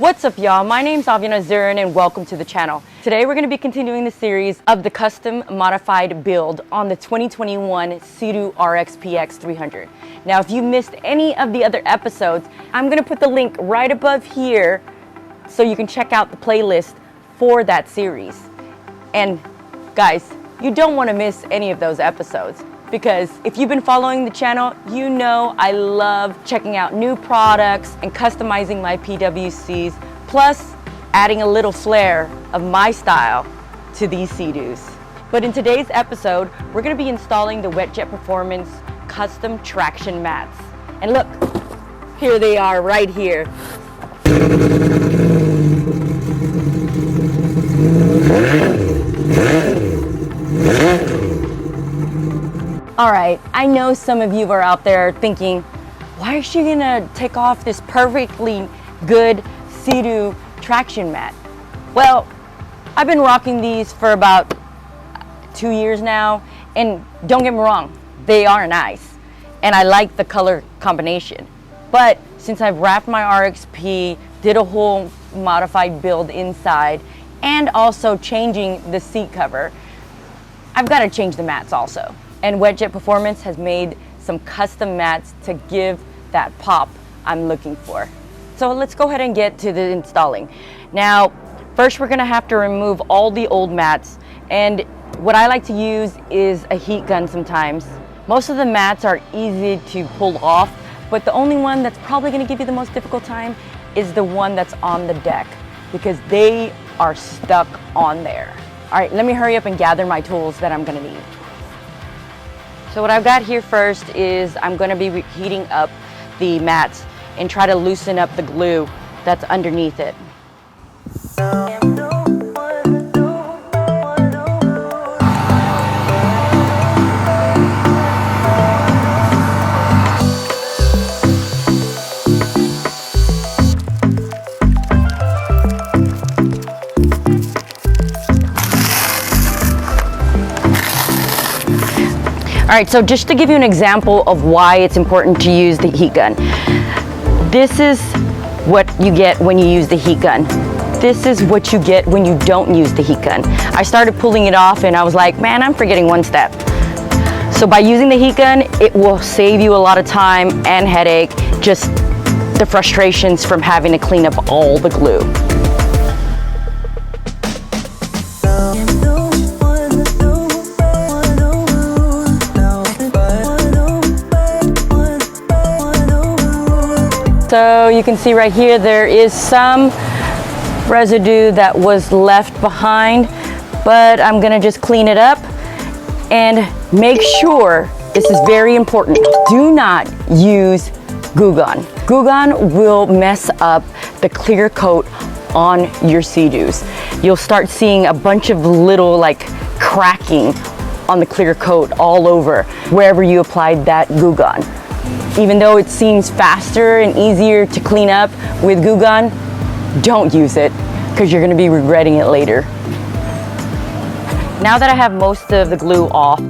What's up, y'all? My name's Aviana Zurin and welcome to the channel. Today we're going to be continuing the series of the custom modified build on the 2021 Seadoo RXP-X 300. Now, if you missed any of the other episodes, I'm going to put the link right above here so you can check out the playlist for that series. And guys, you don't want to miss any of those episodes, because if you've been following the channel, you know I love checking out new products and customizing my PWCs, plus adding a little flair of my style to these Seadoos. But in today's episode, we're going to be installing the WetDek Performance custom traction mats. And look, here they are right here. All right, I know some of you are out there thinking, why is she gonna take off this perfectly good Seadoo traction mat? Well, I've been rocking these for about 2 years now, and don't get me wrong, they are nice, and I like the color combination. But since I've wrapped my RXP, did a whole modified build inside, and also changing the seat cover, I've got to change the mats also. And WetDek Performance has made some custom mats to give that pop I'm looking for. So let's go ahead and get to the installing. Now, first we're gonna have to remove all the old mats, and what I like to use is a heat gun sometimes. Most of the mats are easy to pull off, but the only one that's probably gonna give you the most difficult time is the one that's on the deck, because they are stuck on there. All right, let me hurry up and gather my tools that I'm gonna need. So what I've got here first is I'm going to be heating up the mats and try to loosen up the glue that's underneath it. All right, so just to give you an example of why it's important to use the heat gun. This is what you get when you use the heat gun. This is what you get when you don't use the heat gun. I started pulling it off and I was like, man, I'm forgetting one step. So by using the heat gun, it will save you a lot of time and headache, just the frustrations from having to clean up all the glue. So you can see right here, there is some residue that was left behind, but I'm gonna just clean it up and make sure, this is very important, do not use Goo Gun. Goo Gun will mess up the clear coat on your Seadoos. You'll start seeing a bunch of little like cracking on the clear coat all over wherever you applied that Goo Gun. Even though it seems faster and easier to clean up with Goo Gun, don't use it, because you're going to be regretting it later. Now that I have most of the glue off,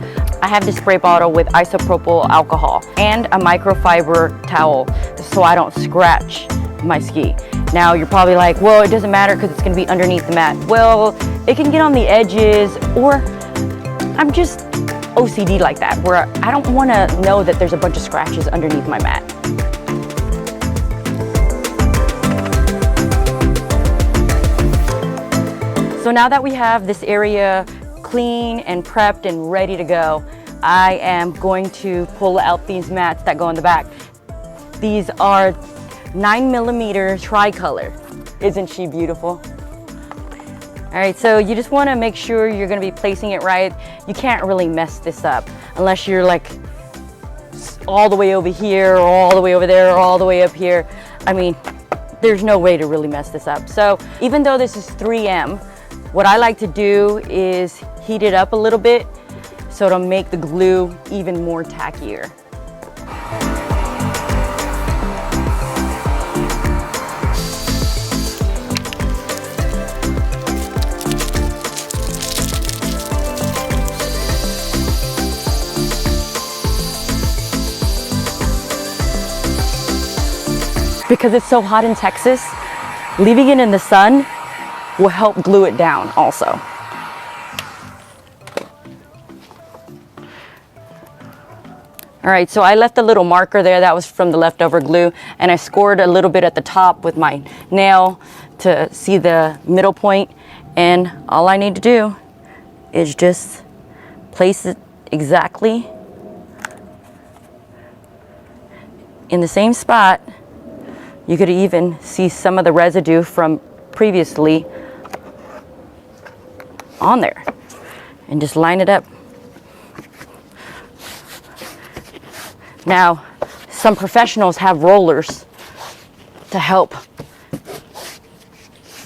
I have this spray bottle with isopropyl alcohol and a microfiber towel so I don't scratch my ski. Now you're probably like, well, it doesn't matter because it's going to be underneath the mat. Well, it can get on the edges, or I'm just OCD like that, where I don't want to know that there's a bunch of scratches underneath my mat. So now that we have this area clean and prepped and ready to go, I am going to pull out these mats that go in the back. These are 9mm tricolor. Isn't she beautiful? All right, so you just want to make sure you're going to be placing it right. You can't really mess this up unless you're like all the way over here or all the way over there or all the way up here. I mean, there's no way to really mess this up. So even though this is 3M, what I like to do is heat it up a little bit so it'll make the glue even more tackier. because it's so hot in Texas, leaving it in the sun will help glue it down also. All right, so I left a little marker there that was from the leftover glue, and I scored a little bit at the top with my nail to see the middle point. And all I need to do is just place it exactly in the same spot. You could even see some of the residue from previously on there, and just line it up. Now, some professionals have rollers to help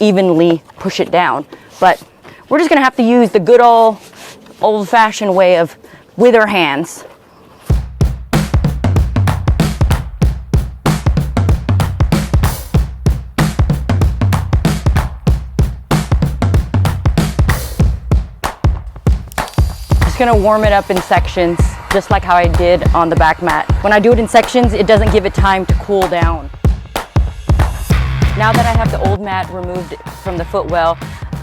evenly push it down, but we're just gonna have to use the good old-fashioned way of with our hands. Just gonna warm it up in sections, just like how I did on the back mat. When I do it in sections, it doesn't give it time to cool down. Now that I have the old mat removed from the footwell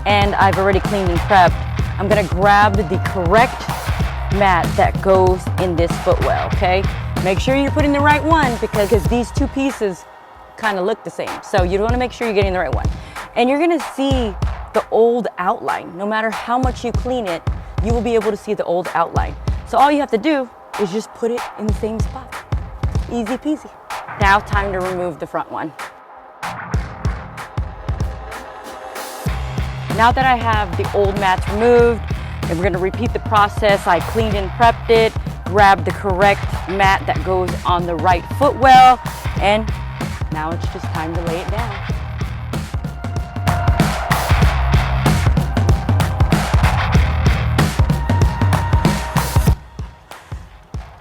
and I've already cleaned and prepped, I'm gonna grab the correct mat that goes in this footwell, okay? Make sure you're putting the right one because these two pieces kind of look the same. So you wanna make sure you're getting the right one. And you're gonna see the old outline. No matter how much you clean it, you will be able to see the old outline. So all you have to do is just put it in the same spot. Easy peasy. Now time to remove the front one. Now that I have the old mats removed, and we're gonna repeat the process, I cleaned and prepped it, grabbed the correct mat that goes on the right footwell, and now it's just time to lay it down.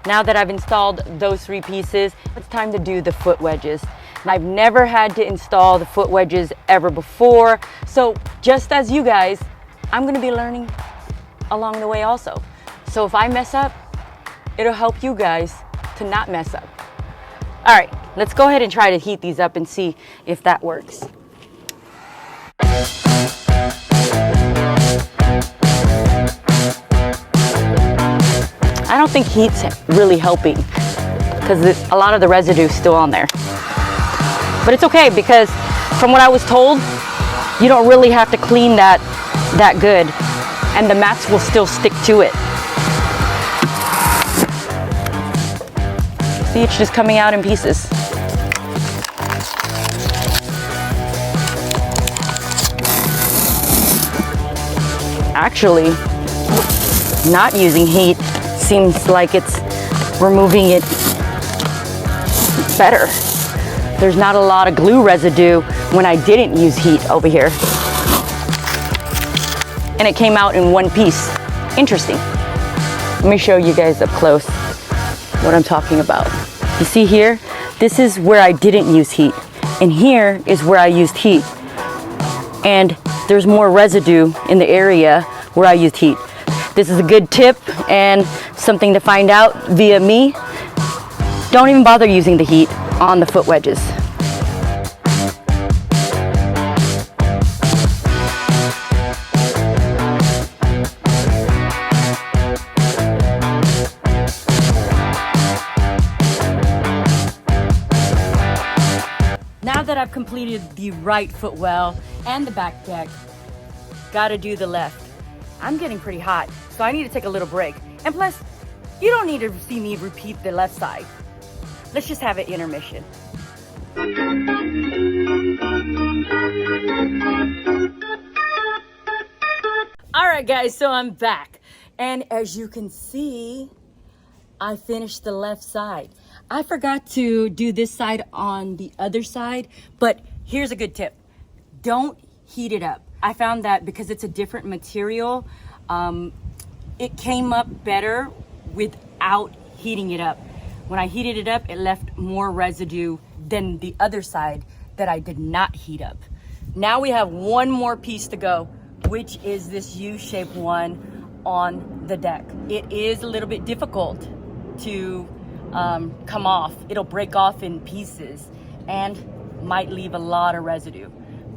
Now that I've installed those three pieces, it's time to do the foot wedges. And I've never had to install the foot wedges ever before. So just as you guys, I'm gonna be learning along the way also. So if I mess up, it'll help you guys to not mess up. All right, let's go ahead and try to heat these up and see if that works. I don't think heat's really helping because a lot of the residue is still on there. But it's okay because from what I was told, you don't really have to clean that good and the mats will still stick to it. See, it's just coming out in pieces. Actually, not using heat seems like it's removing it better. There's not a lot of glue residue when I didn't use heat over here. And it came out in one piece. Interesting. Let me show you guys up close what I'm talking about. You see here, this is where I didn't use heat. And here is where I used heat. And there's more residue in the area where I used heat. This is a good tip and something to find out via me. Don't even bother using the heat on the foot wedges. Now that I've completed the right footwell and the back deck, gotta do the left. I'm getting pretty hot, so I need to take a little break. And plus, you don't need to see me repeat the left side. Let's just have an intermission. All right, guys, so I'm back. And as you can see, I finished the left side. I forgot to do this side on the other side, but here's a good tip. Don't heat it up. I found that because it's a different material, it came up better without heating it up. When I heated it up, it left more residue than the other side that I did not heat up. Now we have one more piece to go, which is this U-shaped one on the deck. It is a little bit difficult to come off. It'll break off in pieces and might leave a lot of residue.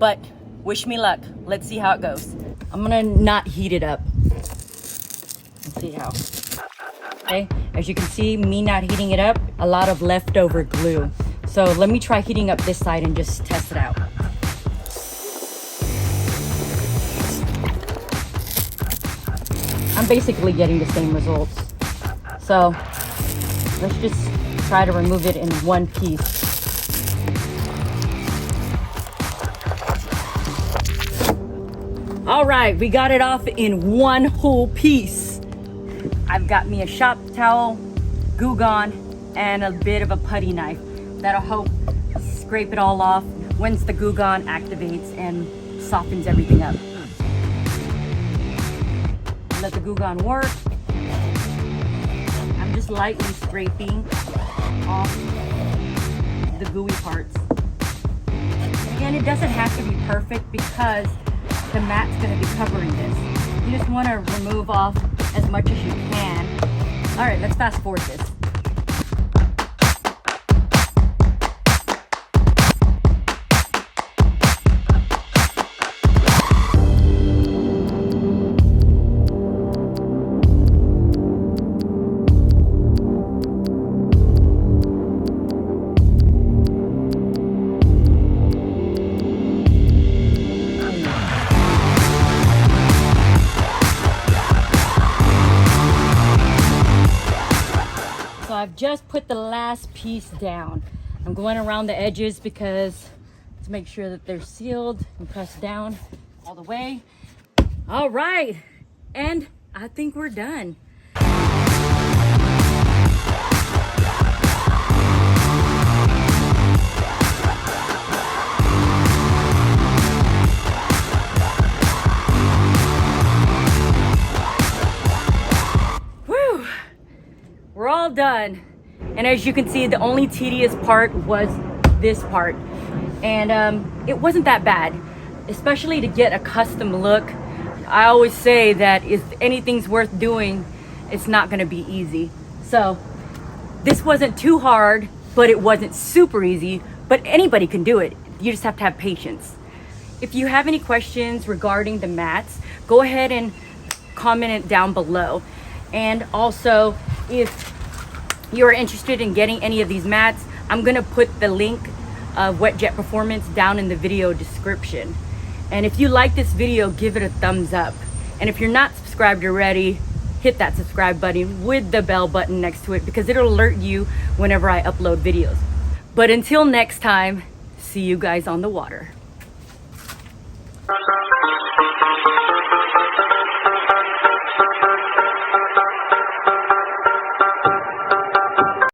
but wish me luck. Let's see how it goes. I'm gonna not heat it up. Let's see how. Okay, as you can see, me not heating it up, a lot of leftover glue. So let me try heating up this side and just test it out. I'm basically getting the same results. So let's just try to remove it in one piece. All right, we got it off in one whole piece. I've got me a shop towel, Goo Gone, and a bit of a putty knife. That'll help scrape it all off once the Goo Gone activates and softens everything up. Let the Goo Gone work. I'm just lightly scraping off the gooey parts. Again, it doesn't have to be perfect because the mat's going to be covering this. You just want to remove off as much as you can. All right, let's fast forward this. I've just put the last piece down. I'm going around the edges because to make sure that they're sealed and pressed down all the way. All right, and I think we're done. Whew. We're all done. And as you can see, the only tedious part was this part. And it wasn't that bad, especially to get a custom look. I always say that if anything's worth doing, it's not gonna be easy. So this wasn't too hard, but it wasn't super easy, but anybody can do it. You just have to have patience. If you have any questions regarding the mats, go ahead and comment it down below. And also, if you're interested in getting any of these mats, I'm gonna put the link of WetJet Performance down in the video description. And if you like this video, give it a thumbs up. And if you're not subscribed already, hit that subscribe button with the bell button next to it because it'll alert you whenever I upload videos. But until next time, see you guys on the water.